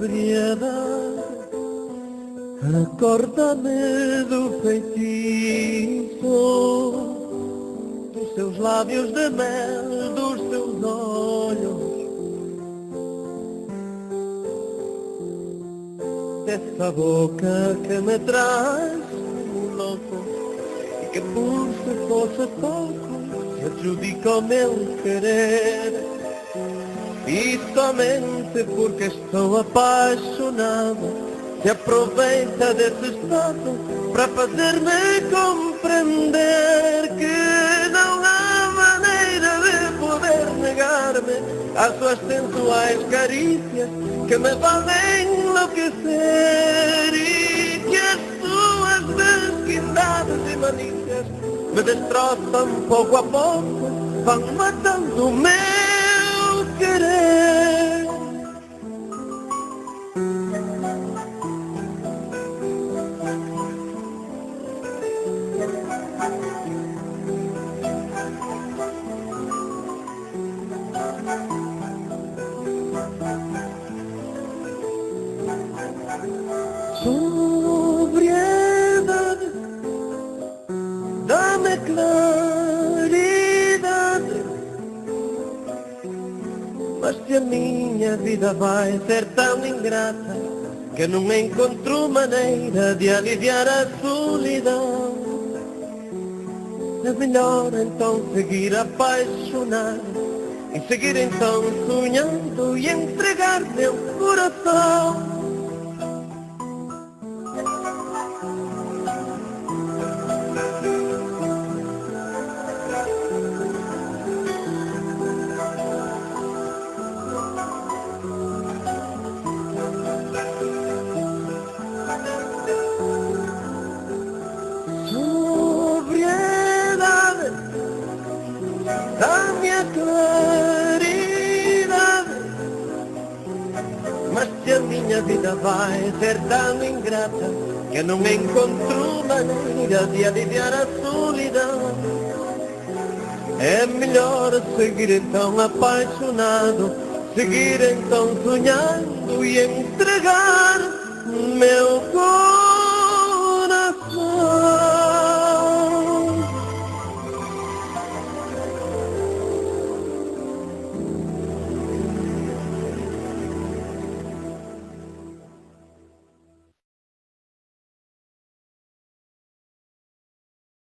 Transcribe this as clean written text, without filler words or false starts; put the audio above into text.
sobriedade acorda-me do feitiço dos seus lábios de mel, dos seus olhos, dessa boca que me traz como louco e que por se fosse pouco se adjudica o meu querer. E somente porque estou apaixonado se aproveita desse estado para fazer-me compreender que não há maneira de poder negar-me às suas sensuais carícias que me fazem enlouquecer e que as suas mesquindades e malícias me destroçam pouco a pouco, vão matando o meu querer. Sobriedade, dá-me claridade, mas se a minha vida vai ser tão ingrata que não encontro maneira de aliviar a solidão, é melhor então seguir apaixonado e seguir então sonhando e entregar meu coração. Sobriedade, dá-me a claridade, mas se a minha vida vai ser tão ingrata que não encontro maneira de aliviar a solidão, é melhor seguir então apaixonado, seguir então sonhando e entregar meu corpo.